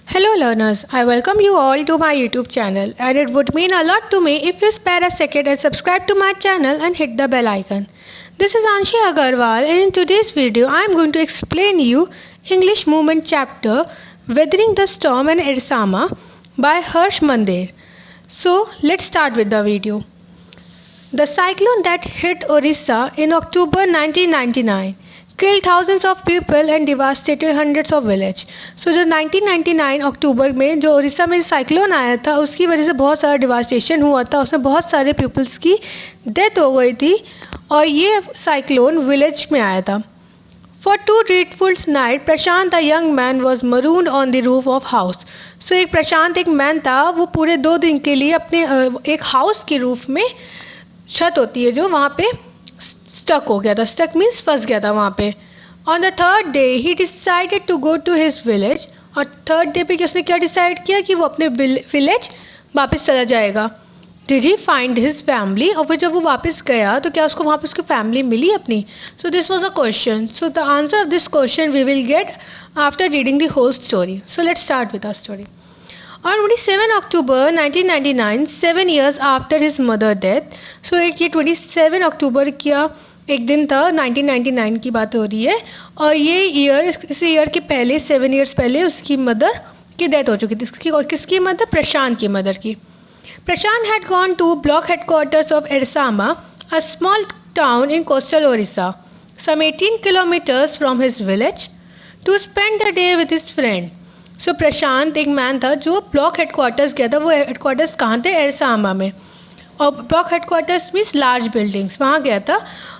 Hello learners, I welcome you all to my YouTube channel and it would mean a lot to me if you spare a second and subscribe to my channel and hit the bell icon. This is Anshi Agarwal and in today's video I am going to explain you English Movement chapter Weathering the Storm and Irsama by Harsh Mandir. So let's start with the video. The cyclone that hit Orissa in October 1999 killed thousands of people and devastated hundreds of villages. So जो 1999 अक्टूबर में जो उड़ीसा में cyclone आया था उसकी वजह से बहुत सारा डिवास्टेशन हुआ था, उसमें बहुत सारे पीपल्स की डेथ हो गई थी और ये साइक्लोन विलेज में आया था. For 2 dreadful nights, Prashant a young man was marooned on the roof of house. So एक प्रशांत एक मैन था, वो पूरे 2 दिन के लिए अपने एक हाउस की रूफ में छत होती है जो वहाँ पे स्टक हो गया था. स्टक मीन्स फंस गया था वहाँ पे. On the third day he decided to go to his village. और थर्ड डे पे उसने क्या डिसाइड किया कि वो अपने विलेज वापस चला जाएगा. Did he find his family. और फिर जब वो वापस गया तो क्या उसको वहाँ पे उसकी फैमिली मिली अपनी. So this was a question. So the answer of this question we will get after reading the whole story. So let's start with our story. On 27 October 1999, 7 years after his mother death, so एक ये 27 अक्टूबर का एक दिन था, 1999 की बात हो रही है और ये ईयर इस ईयर के पहले 7 years पहले उसकी मदर की डेथ हो चुकी थी. उसकी और किसकी मदर? प्रशांत की मदर की. प्रशांत had gone to block headquarters of Ersama, a small town in coastal Orissa, some 18 kilometers from his village, to spend the day with his friend. सो प्रशांत एक मैन था जो ब्लॉक हेडक्वार्टर्स गया था. वो हेडक्वार्टर्स कहाँ थे? एरसामा में. और block headquarters means large buildings, वहाँ गया था.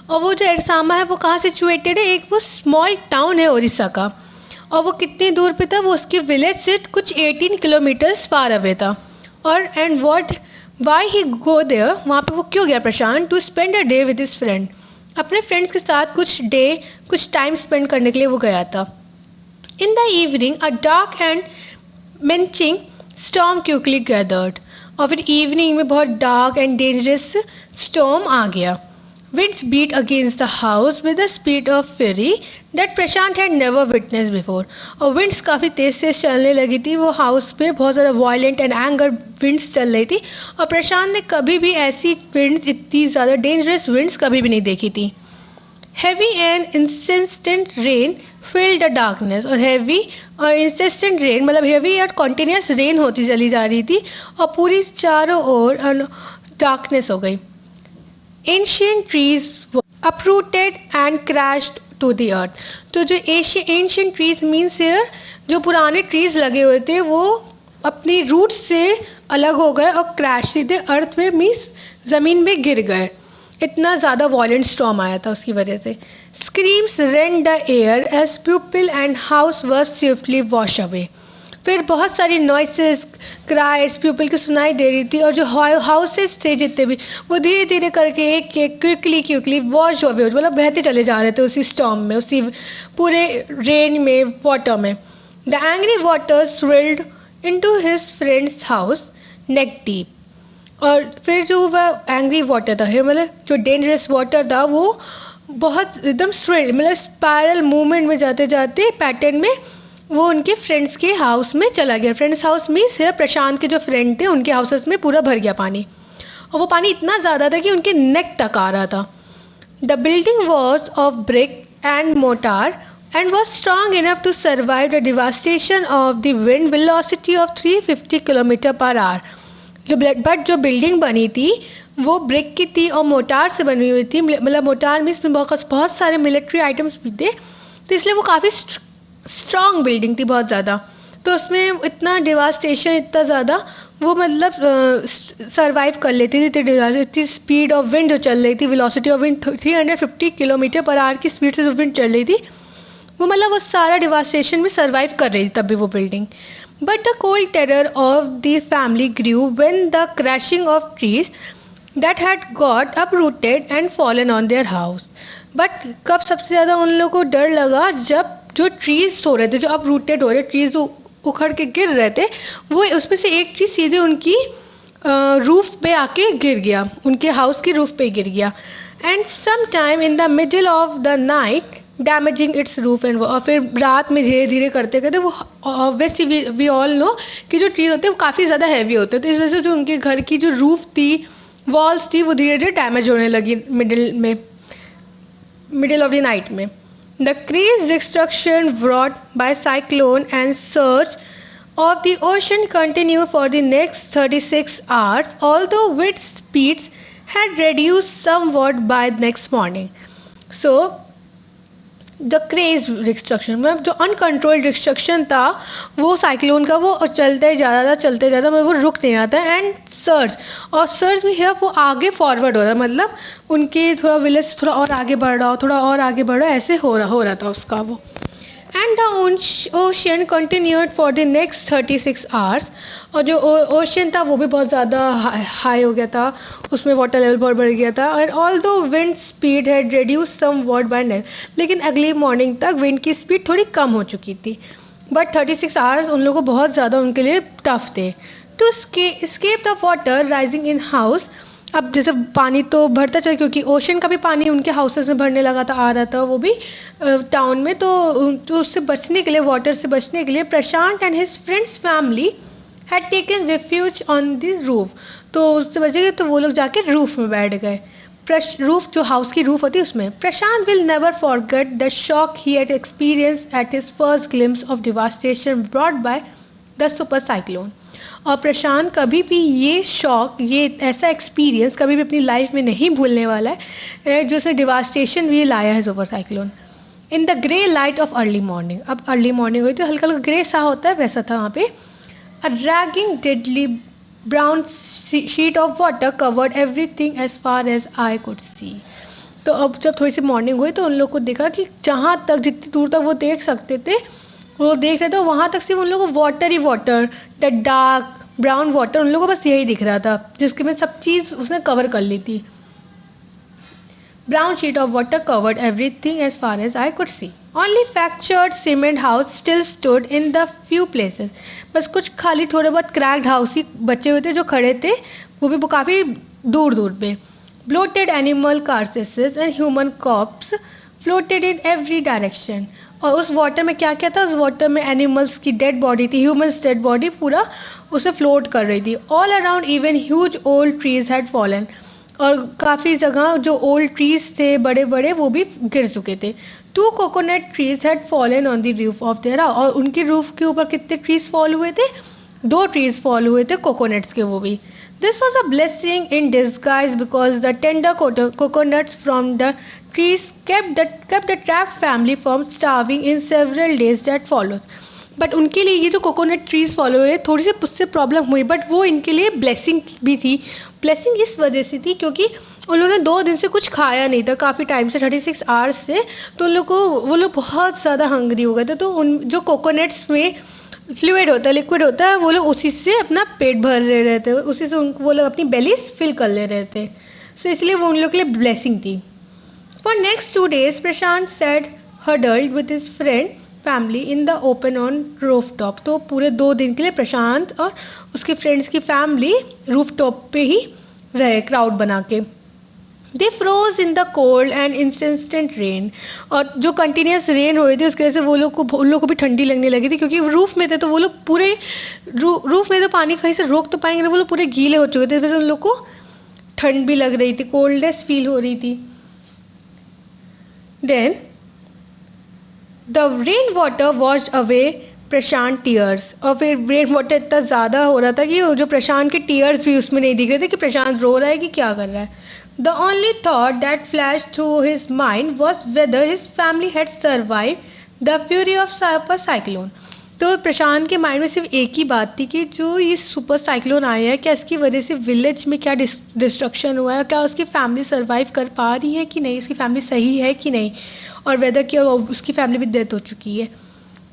और वो जो एरसामा है वो कहाँ सिचुएटेड है? एक वो स्मॉल टाउन है उड़ीसा का. और वो कितनी दूर पे था? वो उसके विलेज से कुछ 18 किलोमीटर्स फार अवे था. और and what why he go there, वहाँ पे वो क्यों गया Prashant? To spend a day with his friend. अपने फ्रेंड्स के साथ कुछ टाइम स्पेंड करने के लिए वो गया था. In the evening, a dark and menacing storm quickly gathered. और फिर इवनिंग में बहुत डार्क एंड डेंजरस स्टॉर्म आ गया. Winds beat against the house with a speed of fury that Prashant had never witnessed before. और winds काफ़ी तेज़ से चलने लगी थी. वो हाउस पे बहुत ज़्यादा violent and anger winds चल रही थी और प्रशांत ने कभी भी ऐसी winds, इतनी ज़्यादा dangerous winds कभी भी नहीं देखी थी. Heavy and insistent rain filled the darkness. और heavy और insistent rain मतलब heavy और continuous rain होती चली जा रही थी और पूरी चारों ओर darkness हो गई. Ancient trees were uprooted and crashed to the earth. तो जो ancient trees means here जो पुराने trees लगे हुए थे वो अपनी roots से अलग हो गए और crash सीधे अर्थ में मीन्स ज़मीन में गिर गए. इतना ज़्यादा वॉलेंट स्टॉर्म आया था उसकी वजह से. Screams rend the air as people and house was swiftly wash away. फिर बहुत सारी नॉइसेस, क्राइज पीपल की सुनाई दे रही थी और जो हाउसेस थे जितने भी वो धीरे धीरे करके एक एक क्विकली वॉश अवे मतलब बहते चले जा रहे थे उसी स्टॉर्म में, उसी पूरे रेन में, वाटर में. The angry water swilled into his friends house neck deep. और फिर जो वह एंग्री वाटर था मतलब जो डेंजरस वाटर था वो बहुत एकदम स्विल्ड मतलब स्पायरल मूवमेंट में जाते जाते पैटर्न में वो उनके फ्रेंड्स के हाउस में चला गया. फ्रेंड्स हाउस में से प्रशांत के जो फ्रेंड थे उनके हाउसेस में पूरा भर गया पानी. और वो पानी इतना ज़्यादा था कि उनके नेक तक आ रहा था. The building was of brick and mortar and was strong enough to survive the devastation of the wind velocity of 350 km/h. But जो बिल्डिंग बनी थी वो ब्रिक की थी और मोटार से बनी हुई थी. मतलब मोटार में इसमें बहुत सारे मिलिट्री आइटम्स भी थे तो इसलिए वो काफ़ी स्ट्रॉन्ग बिल्डिंग थी बहुत ज़्यादा. तो उसमें इतना डिवास्टेशन इतना ज़्यादा वो मतलब सरवाइव कर लेती थी. इतनी स्पीड ऑफ विंड जो चल रही थी, वेलोसिटी ऑफ विंड 350 km/h की स्पीड से जो विंड चल रही थी वो मतलब वो सारा डिवास्टेशन में सर्वाइव कर रही थी तब भी वो building. But the cold terror of the family grew when the crashing of trees that had got uprooted and fallen on their house. But कब सबसे ज़्यादा उन लोगों को डर लगा? जब जो ट्रीज हो रहे थे, जो uprooted हो रहे ट्रीज जो उखड़ के गिर रहे थे, वो उसमें से एक ट्री सीधे उनकी रूफ पे आके गिर गया, उनके हाउस की रूफ पे गिर गया. And sometime in the middle of the night damaging it's roof and और फिर रात में धीरे धीरे करते करते वो ऑब्वियसली वी ऑल नो कि जो ट्रीज होते हैं वो काफ़ी ज़्यादा हैवी होते हैं, तो इस वजह से जो उनके घर की जो रूफ थी, वॉल्स थी, वो धीरे धीरे डैमेज होने लगी मिडिल ऑफ द नाइट में. The crazy destruction brought by cyclone and surge of the ocean continued for the next 36 hours, although wind speeds had reduced somewhat by next morning. So the craze destruction, मतलब जो uncontrolled destruction था वो cyclone का, वो चलते जा रहा था मतलब वो रुक नहीं रहा था. एंड सर्ज, और सर्ज में है वो आगे फॉरवर्ड हो रहा है, मतलब उनके थोड़ा विलेज थोड़ा और आगे बढ़ रहा हो, थोड़ा और आगे बढ़ रहा, ऐसे हो रहा था उसका वो. And the ocean continued for the next 36 hours, और जो ओशन था वो भी बहुत ज़्यादा हाई हो गया था, उसमें वाटर लेवल बहुत बढ़ गया था. And although wind speed had reduce somewhat by night, लेकिन अगली मॉर्निंग तक विंड की स्पीड थोड़ी कम हो चुकी थी. बट 36 आवर्स उन लोगों को बहुत ज़्यादा उनके लिए टफ थे. To escape the water rising in house, अब जैसे पानी तो बढ़ता चला क्योंकि ओशन का भी पानी उनके हाउसेस में भरने लगा था, आ रहा था वो भी टाउन में, तो उससे बचने के लिए, वाटर से बचने के लिए Prashant and his friends family had taken refuge on the roof. तो उससे बचेंगे तो वो लोग जाके रूफ में बैठ गए. रूफ जो हाउस की रूफ होती है उसमें. Prashant will never forget the shock he had experience at his first glimpse of devastation brought by the super cyclone. और प्रशांत कभी भी ये शॉक, ये ऐसा एक्सपीरियंस कभी भी अपनी लाइफ में नहीं भूलने वाला है जो उसे डिवास्टेशन भी लाया है super cyclone. In the grey light of early morning, अब अर्ली मॉर्निंग हुई तो हल्का हल्का ग्रे सा होता है, वैसा था वहाँ पे. A raging deadly brown sheet of water covered everything as far as I could see. तो अब जब थोड़ी सी मॉर्निंग हुई तो उन लोग को देखा कि जहाँ तक, जितनी दूर तक वो देख सकते थे वो देख रहे थे, वहाँ तक सिर्फ उन लोगों को water he water, the dark brown water, उन लोगों को बस यही दिख रहा था जिसके में सब चीज़ उसने कवर कर ली थी. Brown sheet of water covered everything as far as I could see. Only fractured cement house still stood in the few places, बस कुछ खाली थोड़े बहुत क्रैक्ड हाउस ही बचे हुए थे जो खड़े थे, वो भी काफ़ी दूर दूर पे. Bloated animal carcasses and human corpse floated in every direction. और उस वाटर में क्या क्या था, उस वाटर में एनिमल्स की डेड बॉडी थी, ह्यूमन्स डेड बॉडी पूरा उसे फ्लोट कर रही थी. All around even huge old trees had fallen, और काफ़ी जगह जो ओल्ड ट्रीज थे बड़े बड़े वो भी गिर चुके थे. 2 coconut trees had fallen on the roof of their, और उनकी रूफ के ऊपर कितने ट्रीज फॉल हुए थे, 2 ट्रीज फॉल हुए थे कोकोनट्स के, वो भी. This was a blessing in disguise because the tender coconuts from the trees kept the trapped family from starving in several days that followed. But उनके लिए ये जो कोकोनट ट्रीज फॉलो हुए थोड़ी सी उससे प्रॉब्लम हुई, बट वो इनके लिए ब्लेसिंग भी थी. ब्लेसिंग इस वजह से थी क्योंकि उन्होंने 2 दिन से कुछ खाया नहीं था, काफ़ी टाइम से, 36 आवर्स से, तो उन लोग को वो लोग बहुत ज़्यादा हंग्री हो गए थे. तो उन जो कोकोनट्स में फ्लूइड होता है, लिक्विड होता है, वो लोग उसी से अपना पेट भर ले रहे थे, उसी से वो लोग अपनी बेलीज फिल कर ले रहे थे. सो इसलिए वो उन लोग के लिए ब्लेसिंग थी. For next 2 days, Prashant sat huddled with his friend family in the open on rooftop. तो पूरे 2 दिन के लिए प्रशांत और उसके फ्रेंड्स की फैमिली रूफटॉप पे ही रहे, क्राउड बना के. They froze in the cold and incessant rain. और जो कंटिन्यूस रेन हो रही थी उसकी वजह से उन लोग को भी ठंडी लगने लगी थी, क्योंकि रूफ में थे तो वो लोग पूरे रूफ में तो पानी कहीं से रोक तो पाएंगे, तो वो लोग पूरे गीले हो चुके थे, इस वजह से उन लोग को ठंड भी लग रही थी, कोल्डनेस फील हो रही थी. Then the rainwater washed away Prashant tears, और फिर रेन वाटर इतना ज़्यादा हो रहा था कि जो प्रशांत के टीयर्स भी उसमें नहीं दिख रहे थे कि प्रशांत रो रहा है कि क्या कर रहा है. The only thought that flash through his mind was weather his family had survive the fury of super cyclone. तो प्रशांत के माइंड में सिर्फ एक ही बात थी कि जो ये सुपर साइक्लोन आया है, क्या इसकी वजह से विलेज में क्या डिस्ट्रक्शन हुआ है, क्या उसकी फैमिली सर्वाइव कर पा रही है कि नहीं, उसकी फैमिली सही है कि नहीं, और वेदर क्या उसकी फैमिली भी डेथ हो चुकी है.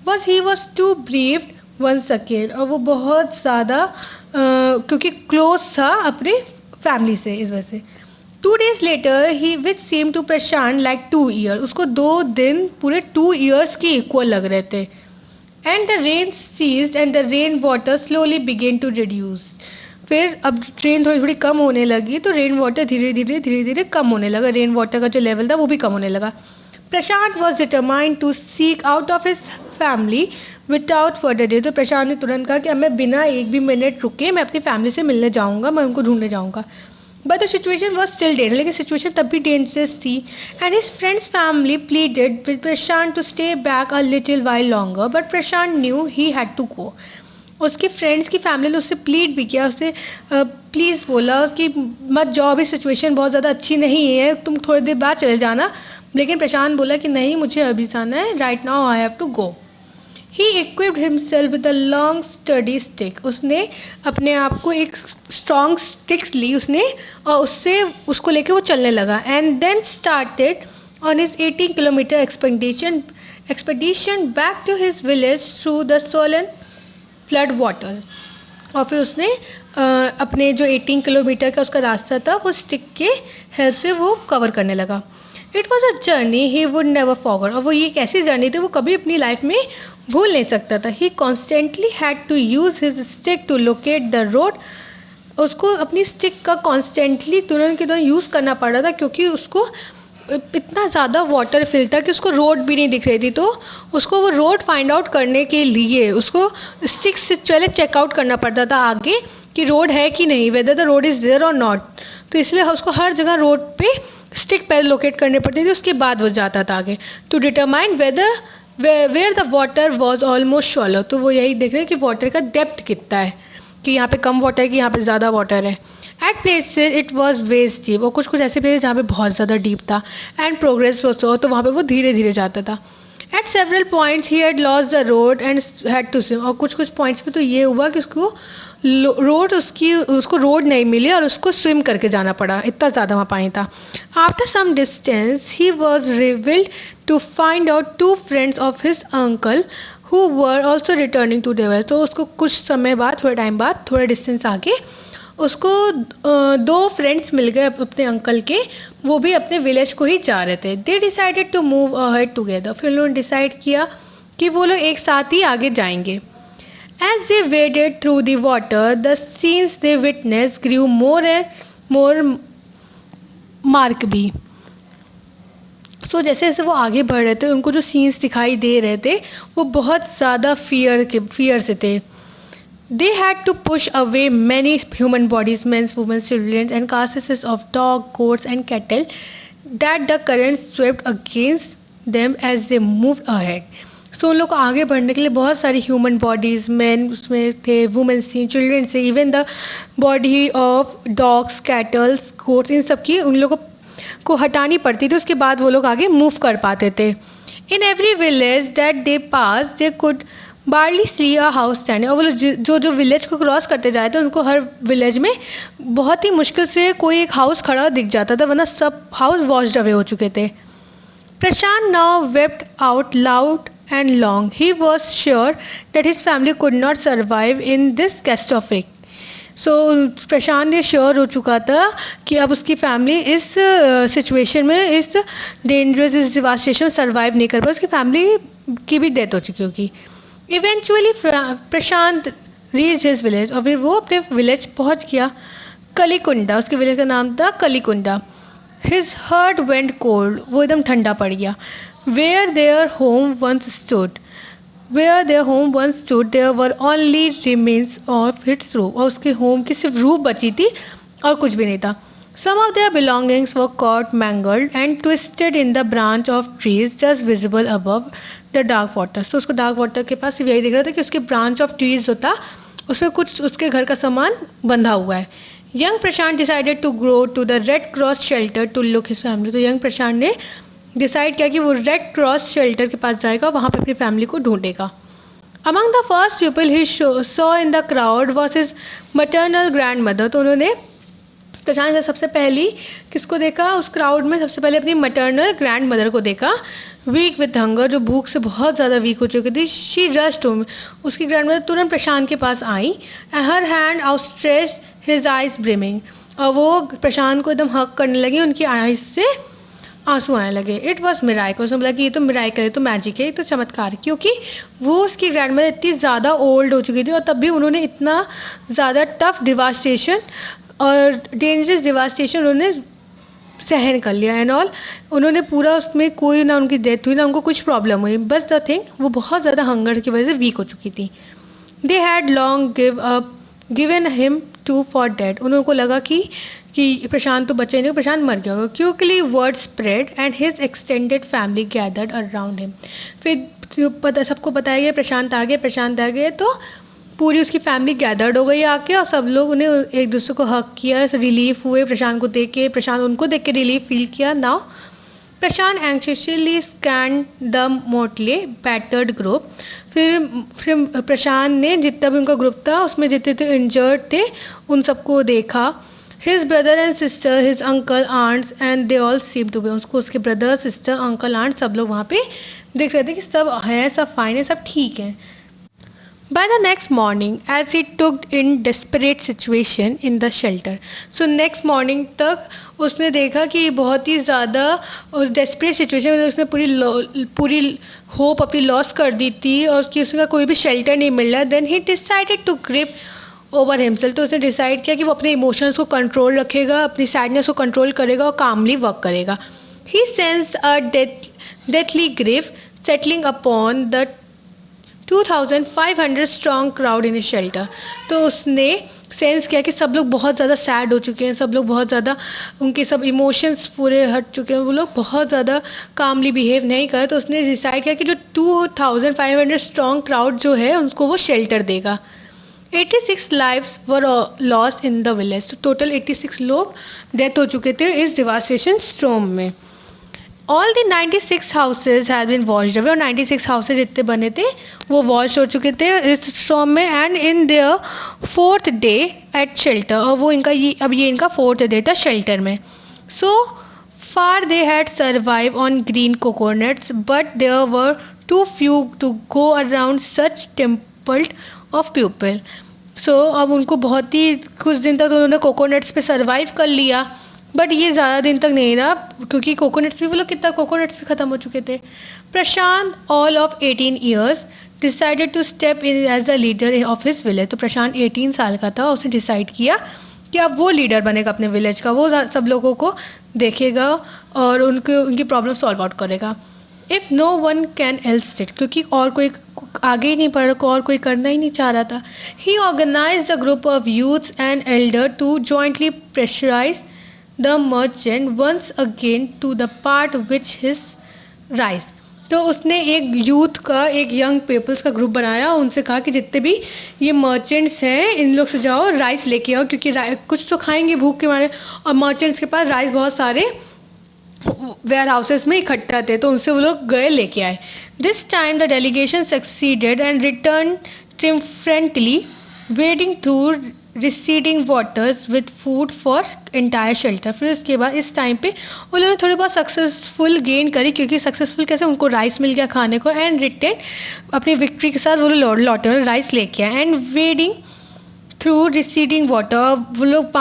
बस he was to bereaved once again, और वो बहुत ज़्यादा क्योंकि क्लोज था अपने फैमिली से, इस वजह से. 2 days लेटर ही which seemed to Prashant like 2 years, उसको 2 दिन पूरे 2 years के इक्वल लग रहे थे. And the rain ceased and the rain water slowly began to reduce. फिर अब रेन थोड़ी थोड़ी कम होने लगी तो रेन वाटर धीरे धीरे कम होने लगा, रेन वाटर का जो लेवल था वो भी कम होने लगा. Prashant was determined to seek out of his family without further day. तो प्रशांत ने तुरंत कहा कि अब मैं बिना एक भी मिनट रुके मैं अपनी फैमिली से मिलने जाऊँगा, मैं उनको ढूंढने जाऊँगा। But the situation was still danger, लेकिन सिचुएशन तब भी डेंजरस थी। And his friends family pleaded with Prashant to stay back a little while longer, but Prashant knew he had to go. उसके फ्रेंड्स की फैमिली ने उससे प्लीड भी किया, उससे प्लीज़ बोला कि मत जाओ, अभी सिचुएशन बहुत ज़्यादा अच्छी नहीं है, तुम थोड़ी देर बाद चले जाना। लेकिन प्रशांत बोला कि नहीं, मुझे अभी जाना है, right now I have to go. He equipped himself with a long sturdy stick. उसने अपने आप को एक स्ट्रॉन्ग स्टिक्स ली उसने और उससे उसको लेके वो चलने लगा। And then started on his 18 kilometre expedition back to his village through the swollen flood water. और फिर उसने अपने जो 18 किलोमीटर का उसका रास्ता था वो स्टिक के हेल्प से वो कवर करने लगा। It was a journey he would never forget. और वो ये एक ऐसी जर्नी थी वो कभी अपनी लाइफ में भूल नहीं सकता था। He constantly had to use his stick to locate the road. उसको अपनी स्टिक का कॉन्स्टेंटली तुरंत के तुरंत यूज़ करना पड़ रहा था, क्योंकि उसको इतना ज़्यादा वाटर फिल था कि उसको रोड भी नहीं दिख रही थी। तो उसको वो रोड फाइंड आउट करने के लिए उसको स्टिक से पहले चेकआउट करना पड़ता था आगे कि रोड है कि नहीं, whether the road is there और नॉट। तो इसलिए उसको हर जगह रोड पे स्टिक पहले लोकेट करनी पड़ती थी, उसके बाद वो जाता था आगे to determine whether where the water was almost shallow. तो वो यही देख रहे हैं कि वाटर का डेप्थ कितना है, कि यहाँ पे कम वाटर है कि यहाँ पे ज़्यादा वाटर है। At places it was waist deep, और कुछ ऐसे प्लेस जहाँ पे बहुत ज़्यादा डीप था। एंड प्रोग्रेस वॉज, तो वहाँ पे वो धीरे धीरे जाता था। At several points he had lost the road and had to swim. और कुछ पॉइंट्स पे तो ये हुआ कि उसको रोड नहीं मिली और उसको स्विम करके जाना पड़ा, इतना ज़्यादा वहाँ पानी था। After some distance he was relieved to find out 2 friends of his uncle who were also returning to there. तो उसको कुछ समय बाद, थोड़े टाइम बाद, थोड़े डिस्टेंस आगे उसको 2 फ्रेंड्स मिल गए अपने अंकल के, वो भी अपने विलेज को ही जा रहे थे। They decided to move ahead together. फिर उन्होंने डिसाइड किया कि वो लोग एक साथ ही आगे जाएंगे। As they waded through the water, the scenes they witnessed grew more and more markedly. So जैसे जैसे वो आगे बढ़ रहे थे, उनको जो सीन्स दिखाई दे रहे थे वो बहुत ज़्यादा फियर से थे। They had to push away many human bodies, men's, women's, children, and carcasses of dogs, goats, and cattle that the current swept against them as they moved ahead. सो उन लोग को आगे बढ़ने के लिए बहुत सारी ह्यूमन बॉडीज़, मैन उसमें थे, वुमेन्स थी, चिल्ड्रन से, even the body of dogs, cattles, goats, इन सब की उन लोगों को हटानी पड़ती थी। उसके बाद वो लोग आगे मूव कर पाते थे। In every village that they pass they could barely see a house stand. और वो लोग जो विलेज को क्रॉस करते जाए थे उनको हर विलेज में बहुत ही मुश्किल से कोई एक हाउस खड़ा दिख जाता था, वरना सब हाउस वॉश्ड अवे हो चुके थे। Prashant now wept out loud and long. He was sure that his family could not survive in this catastrophe. So प्रशांत ये श्योर हो चुका था कि अब उसकी फैमिली इस सिचुएशन में, इस डेंजरस, इस डिवास्टेशन में सर्वाइव नहीं कर पाई, उसकी फैमिली की भी डेथ हो चुकी होगी। इवेंचुअली प्रशांत रीच हिज विलेज, और फिर वो अपने विलेज पहुंच गया। कलीकुंडा, उसके विलेज का नाम था कलीकुंडा। हिज हार्ट वेंट कोल्ड, वो एकदम ठंडा पड़ गया। Where their home once stood, there were only remains of its roof. और उसके होम की सिर्फ रूफ बची थी और कुछ भी नहीं था। Some of their belongings were caught, mangled and twisted in the branch of trees just visible above the dark water. तो उसको डार्क वाटर के पास यही दिख रहा था कि उसके ब्रांच ऑफ ट्रीज जो था उसमें कुछ उसके घर का सामान बंधा हुआ है। Young Prashant decided to go to the Red Cross shelter to look his family. तो यंग प्रशांत ने डिसाइड किया कि वो रेड क्रॉस शेल्टर के पास जाएगा, वहाँ पे अपनी फैमिली को ढूंढेगा। Among the first people he saw in the crowd was his maternal grandmother. तो उन्होंने प्रशांत ने सबसे पहली किसको देखा उस क्राउड में? सबसे पहले अपनी मटर्नल ग्रैंड मदर को देखा, वीक विथ हंगर, जो भूख से बहुत ज़्यादा वीक हो चुकी थी। शी रश्ड टू, उसकी ग्रैंड मदर तुरंत प्रशांत के पास आई। And her hand outstretched, his eyes brimming, और वो प्रशांत को एकदम हक करने लगी, उनकी आइज से आंसू आने लगे। इट वॉज मिराकल, उसने बोला कि ये तो मिराकल है, तो मैजिक है, ये तो चमत्कार, क्योंकि वो उसकी ग्रैंड मदर इतनी ज़्यादा ओल्ड हो चुकी थी और तब भी उन्होंने इतना ज़्यादा टफ डिवास्टेशन और डेंजरस डिवास्टेशन उन्होंने सहन कर लिया एंड ऑल। उन्होंने पूरा उसमें कोई ना उनकी डेथ हुई ना उनको कुछ प्रॉब्लम हुई, बस द थिंग वो बहुत ज़्यादा हंगर की वजह से वीक हो चुकी थी। They had long given him to for dead. उन्होंने को लगा कि प्रशांत तो बचे नहीं, प्रशांत मर गया होगा। Quickly word spread and his extended family gathered around him. फिर सबको बताया गया प्रशांत आ गए तो पूरी उसकी फैमिली गैदर्ड हो गई आके, और सब लोग उन्हें एक दूसरे को हक किया, रिलीफ हुए प्रशांत को देख के, प्रशांत उनको देख के रिलीफ फील किया। Now Prashant anxiously scan the motley battered group. फिर प्रशांत ने जितना भी उनका ग्रुप था उसमें जितने थे इंजर्ड थे उन सबको देखा। His brother and sister, his uncle, aunts and they all seem to be. उसको उसके ब्रदर, सिस्टर, अंकल, आंट सब लोग वहाँ पे देख रहे थे कि सब हैं, सब फाइन है, सब ठीक है। By the next morning, as he took in desperate situation in the shelter, so next morning तक उसने देखा कि बहुत ही ज़्यादा उस desperate situation में उसने पूरी होप अपनी लॉस कर दी थी और उसका कोई भी शेल्टर नहीं मिल रहा। Then he decided to grip over himself, तो उसने डिसाइड किया कि वो अपने इमोशंस को कंट्रोल रखेगा, अपनी सैडनेस को कंट्रोल करेगा और कामली वर्क करेगा। He sensed a deathly grief settling upon the 2500 strong crowd in shelter. तो उसने सेंस किया कि सब लोग बहुत ज़्यादा सैड हो चुके हैं, सब लोग बहुत ज़्यादा उनके सब इमोशंस पूरे हट चुके हैं, वो लोग बहुत ज़्यादा कामली बिहेव नहीं कर। तो उसने डिसाइड किया कि जो 2500 स्ट्रॉन्ग क्राउड जो है उसको वो शेल्टर देगा। 86 lives were lost in the village. तो टोटल 86 लोग डेथ हो चुके थे इस डिवास्टेशन स्टॉर्म में। All the 96 houses have been washed away, और 96 हाउसेज जितने बने थे वो वॉश हो चुके थे इस स्टॉर्म में। And in their 4th day at shelter, और वो इनका ये इनका 4th डे था शेल्टर में। So far they had survive on green coconuts but there were too few to go around such temples of people. So अब उनको बहुत ही कुछ दिन तक उन्होंने कोकोनट्स पे सर्वाइव कर लिया, बट ये ज़्यादा दिन तक नहीं रहा क्योंकि कोकोनट्स भी वो लोग कितना कोकोनट्स भी ख़त्म हो चुके थे। Prashant all of 18 years decided to step in as the leader of his village. तो प्रशांत 18 साल का था, उसने डिसाइड किया कि अब वो लीडर बनेगा अपने विलेज का, वो सब लोगों को देखेगा और उनकी प्रॉब्लम सॉल्व आउट करेगा। If no one can else it, क्योंकि और कोई आगे ही नहीं बढ़ रहा, और कोई करना ही नहीं चाह रहा था। He organise the group of youths and elder to jointly pressurise the merchant once again to the part with his rice. तो उसने एक यूथ का, एक यंग पीपल्स का ग्रुप बनाया, उनसे कहा कि जितने भी ये मर्चेंट्स हैं इन लोग से जाओ राइस लेके आओ, क्योंकि कुछ तो खाएंगे भूख के मारे, और मर्चेंट्स के पास राइस बहुत सारे वेयर हाउसेस में इकट्ठा थे, तो उनसे वो लोग गए लेके आए। This time the delegation succeeded and return triumphantly wading through receding waters with food for entire shelter. फिर उसके बाद इस टाइम पे उन लोगों ने थोड़ी बहुत सक्सेसफुल गेन करी, क्योंकि सक्सेसफुल कैसे, उनको राइस मिल गया खाने को, एंड रिटर्न अपनी विक्ट्री के साथ वो लोग लौटे, राइस लेके आए। And wedding through receding water, वो लोग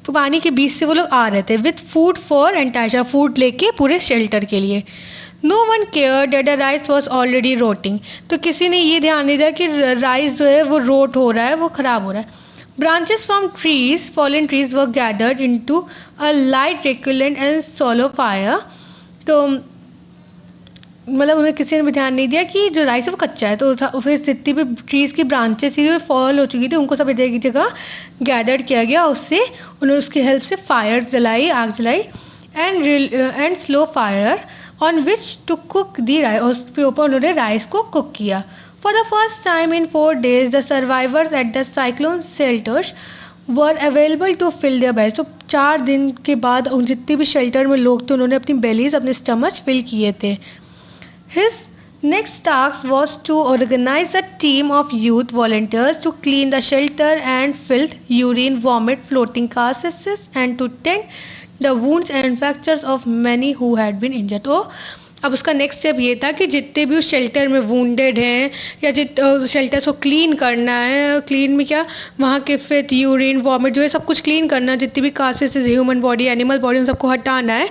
पानी के बीच से वो लोग आ रहे थे with food for entire, food लेके पूरे शेल्टर के लिए। No one cared that the rice was already rotting. तो किसी ने ये ध्यान नहीं दिया कि राइस जो है वो रोट हो रहा है, वो ख़राब हो रहा है। Branches from trees, fallen trees were gathered into a light reluctant and slow fire. तो मतलब उन्हें किसी ने भी ध्यान नहीं दिया कि जो राइस है वो कच्चा है, तो फिर जितनी भी ट्रीज़ की ब्रांचेस थी जो फॉल हो चुकी थी उनको सब एक जगह गैदर किया गया। उससे उन्होंने उसकी हेल्प से फायर जलाई, आग जलाई, and slow fire on which to cook the rice, उसके ऊपर उन्होंने राइस को कुक किया। For the first time in 4 days the survivors at the cyclone shelters were available to fill their bellies. तो 4 दिन के बाद उन जितने भी शेल्टर में लोग थे उन्होंने अपनी बेलीज, अपने स्टमच फिल किए थे। His next task was to organize a team of youth volunteers to clean the shelter and filth, urine, vomit, floating carcasses, and to tend the wounds and fractures of many who had been injured. तो अब उसका next step ये था कि जितने भी उस shelter में वुंडेड हैं या शेल्टर्स को क्लीन करना है, क्लीन में क्या, वहाँ के फिथ, यूरिन, वॉमिट जो है सब कुछ क्लीन करना, जितनी भी कासेस है, ह्यूमन बॉडी, एनिमल बॉडी, उन सबको हटाना है।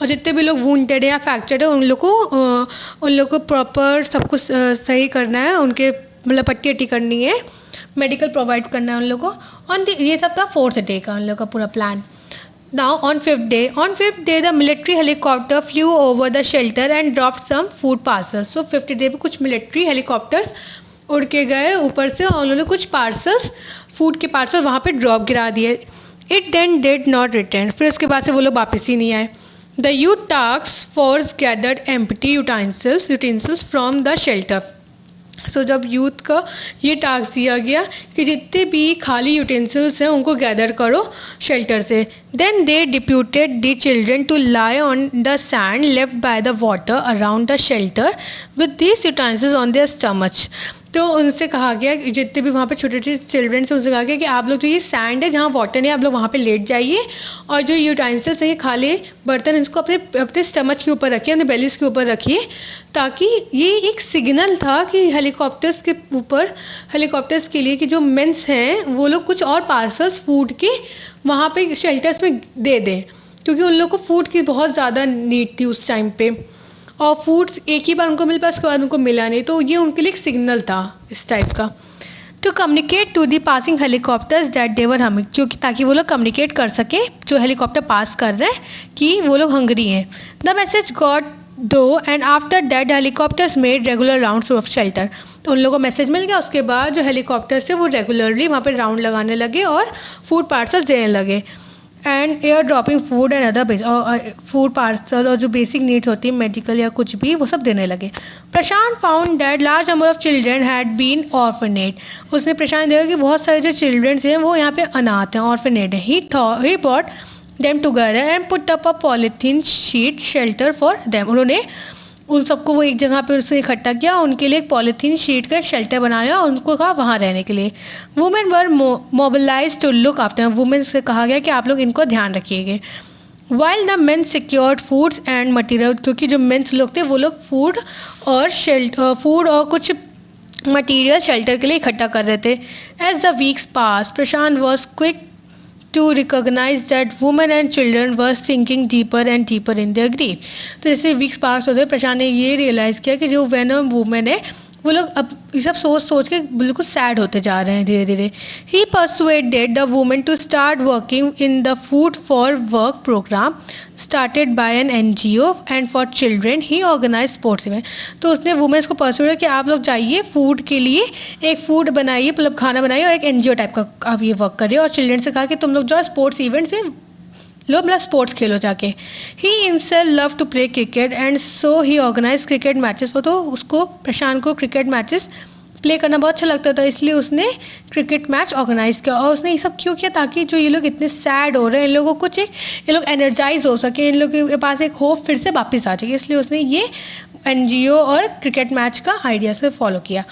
और जितने भी लोग वुंडेड है या फ्रैक्चर्ड है उन लोग को प्रॉपर सब कुछ सही करना है, उनके मतलब पट्टी अट्टी करनी है, मेडिकल प्रोवाइड करना है उन लोगों को। ये सब था 4th डे का उन लोग का पूरा plan. Now on fifth day the military helicopter flew over the shelter and dropped some food parcels. So 50th day पे कुछ military helicopters उड़ के गए ऊपर से और उन्होंने कुछ पार्सल्स, फूड के पार्सल वहाँ पे ड्रॉप गिरा दिए. It then did not return. फिर उसके बाद से वो लोग वापस ही नहीं आए. The youth task force gathered empty utensils from the shelter. So जब यूथ का ये टास्क दिया गया कि जितने भी खाली यूटेंसिल्स हैं उनको गैदर करो शेल्टर से. Then they deputed the children to lie on the sand left by the water around the shelter with these utensils on their stomach. तो उनसे कहा गया कि जितने भी वहाँ पे छोटे छोटे चिल्ड्रन से उनसे कहा गया कि आप लोग जो ये सैंड है जहाँ वाटर है आप लोग वहाँ पे लेट जाइए और जो यूटेंसिल्स हैं ये खाली बर्तन इसको अपने अपने स्टमच के ऊपर रखिए, अपने बेलीज के ऊपर रखिए, ताकि ये एक सिग्नल था कि हेलीकॉप्टर्स के ऊपर, हेलीकॉप्टर्स के लिए कि जो मेंस हैं वो लोग कुछ और पार्सल्स फूड के वहाँ पे शेल्टर्स में दे दें, क्योंकि उन लोग को फूड की बहुत ज़्यादा नीड थी उस टाइम पे और फूड्स एक ही बार उनको मिल पाया, उसके बाद उनको मिला नहीं. तो ये उनके लिए एक सिग्नल था इस टाइप का. To communicate to the passing helicopters that they were hungry, क्योंकि ताकि वो लोग कम्युनिकेट कर सकें जो हेलीकॉप्टर पास कर रहे हैं कि वो लोग हंग्री हैं. द मैसेज गॉट दो and after that helicopters made regular rounds of shelter. तो उन लोगों को मैसेज मिल गया. उसके बाद जो हेलीकॉप्टर्स थे वो रेगुलरली वहाँ पर राउंड लगाने लगे और फूड पार्सल देने लगे. And air dropping food and other food parcel और जो बेसिक नीड्स होती है मेडिकल या कुछ भी वो सब देने लगे. Prashant found that large number of children had been orphaned. उसने प्रशांत देखा कि बहुत सारे जो चिल्ड्रंस हैं वो यहाँ पे अनाथ हैं, ऑर्फनेट हैं. He bought them together and put up a polythene sheet shelter for them. उन्होंने उन सबको वो एक जगह पे उसने इकट्ठा किया, उनके लिए एक पॉलीथीन शीट का एक शेल्टर बनाया और उनको कहा वहाँ रहने के लिए. Women were mobilise to look after. Women से कहा गया कि आप लोग इनको ध्यान रखिएगा. While the men secured foods and material, क्योंकि जो मेन्स लोग थे वो लोग फूड और कुछ मटीरियल शेल्टर के लिए इकट्ठा कर रहे थे. As the weeks pass Prashant was quick to recognize that women and children were sinking deeper and deeper in their grief. तो जैसे वीक्स पास होते प्रशांत ने ये रियलाइज़ किया कि जो वुमेन है वो लोग अब ये सब सोच के बिल्कुल सैड होते जा रहे हैं धीरे धीरे. ही persuaded the women to start working in the food for work program started by an NGO and for children he organized sports event. तो उसने वुमेन्स को परसुएड कि आप लोग जाइए फूड के लिए एक फूड बनाइए, मतलब खाना बनाइए और एक NGO टाइप का आप ये वर्क करिए. और चिल्ड्रन से कहा कि तुम लोग जो स्पोर्ट्स इवेंट्स में लो, मतलब स्पोर्ट्स खेलो जाके. He himself love to play cricket and so he organise cricket matches. वो तो उसको प्रशांत को क्रिकेट मैचेस प्ले करना बहुत अच्छा लगता था, इसलिए उसने क्रिकेट मैच ऑर्गेनाइज किया. और उसने ये सब क्यों किया? ताकि जो ये लोग इतने सैड हो रहे हैं इन लोगों को कुछ ये लोग एनर्जाइज हो सके, इन लोगों के पास एक होप फिर से वापस आ जाए. इसलिए उसने ये NGO और क्रिकेट मैच का आइडिया से फॉलो किया.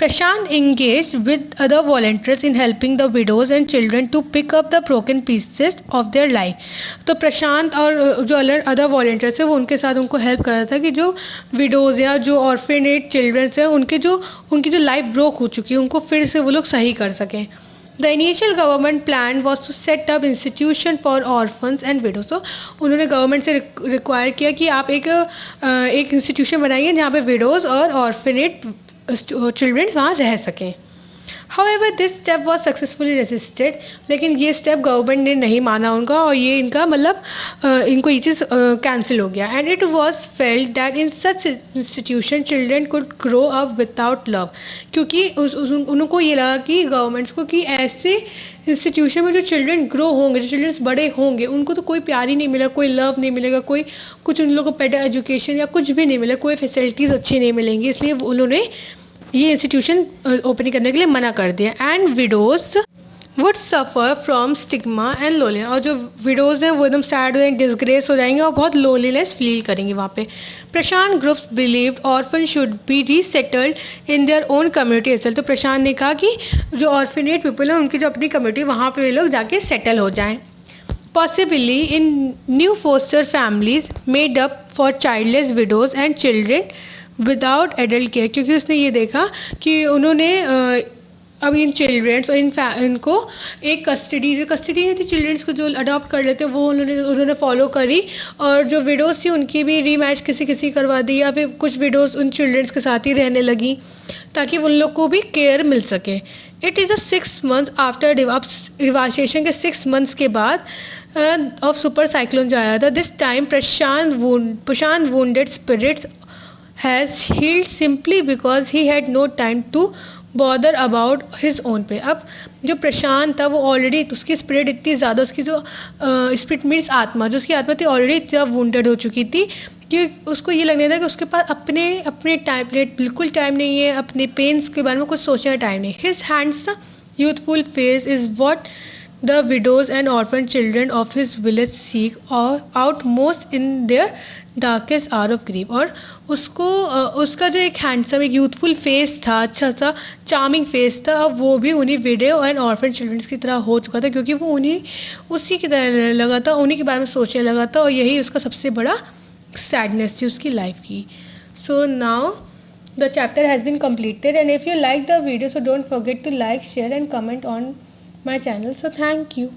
Prashant engaged with other volunteers in helping the widows and children to pick up the broken pieces of their life. तो प्रशांत और जो अदर वॉल्टियर्स है वो उनके साथ उनको हेल्प कर रहा था कि जो विडोज़ या जो ऑर्फनेट चिल्ड्रंस हैं उनकी जो लाइफ ब्रोक हो चुकी है उनको फिर से वो लोग सही कर सकें. The initial government plan was to set up institution for orphans and widows. तो उन्होंने गवर्नमेंट से रिक्वायर किया कि आप एक इंस्टीट्यूशन बनाइए जहाँ पे विडोज़ और ऑर्फनेट चिल्ड्रंस वहाँ रह सकें. However, this step was successfully resisted. लेकिन ये स्टेप गवर्नमेंट ने नहीं माना उनका और ये इनका मतलब इनको ये चीज़ कैंसिल हो गया. And it was felt that in such institution children could grow up without love. क्योंकि उनको ये लगा कि गवर्नमेंट्स को कि ऐसे इंस्टीट्यूशन में जो चिल्ड्रन ग्रो होंगे, जो चिल्ड्रंस बड़े होंगे, उनको तो कोई प्यार ही नहीं मिलेगा, कोई लव नहीं मिलेगा, कोई कुछ उन लोगों को बेटर एजुकेशन या कुछ भी नहीं मिलेगा, कोई फैसिलिटीज़ अच्छी नहीं मिलेंगी. इसलिए उन्होंने ये इंस्टीट्यूशन ओपनिंग करने के लिए मना कर दिया. And widows would suffer from stigma and loneliness. और जो विडोज़ हैं वो एकदम सैड हो जाएंगे, डिसग्रेस हो जाएंगे और बहुत लोनलीनेस फील करेंगे वहाँ पे. Prashant groups believed orphan should be resettled in their own community as well. तो प्रशांत ने कहा कि जो ऑर्फनेट पीपल हैं उनकी जो अपनी कम्युनिटी वहाँ पे वे लोग जाके सेटल हो जाएँ. Possibly in new foster families made up for childless widows and children without adult care. क्योंकि उसने ये देखा कि उन्होंने अब इन चिल्ड्रंस और इनको एक कस्टडी नहीं थी, चिल्ड्रंस को जो अडॉप्ट कर लेते वो उन्होंने फॉलो करी. और जो विडोज़ थी उनकी भी रीमैच किसी करवा दी या फिर कुछ विडोज़ उन चिल्ड्रंस के साथ ही रहने लगी ताकि उन लोग को भी केयर मिल सके. It is 6 months after devastation के 6 months के बाद ऑफ सुपर साइक्लोन जो आया था, this time Prashant wounded spirits has healed simply because he had no time to bother about his own pay. अब जो प्रशांत था वो ऑलरेडी, उसकी स्पिरिट इतनी ज़्यादा, उसकी जो स्पिरिट मीन्स आत्मा, जो उसकी आत्मा थी ऑलरेडी इतना वुंडेड हो चुकी थी कि उसको ये लगने था कि उसके पास अपने टाइम बिल्कुल टाइम नहीं है, अपने पेन्स के बारे में कुछ सोचने का टाइम नहीं। His hands youthful face is what the widows and orphan children of his village seek out most in their darkest hour of grief। और उसको उसका जो एक हैंडसम, एक यूथफुल फेस था, अच्छा सा चार्मिंग फेस था, अब वो भी उन्हीं विडो एंड ऑर्फन चिल्ड्रंस की तरह हो चुका था, क्योंकि वो उसी की तरह लगा था, उन्हीं के बारे में सोचने लगा था, और यही उसका सबसे बड़ा सैडनेस थी उसकी लाइफ की। So now the chapter has been completed, and if you like the video, so don't forget to like, share and comment on my channel. So thank you.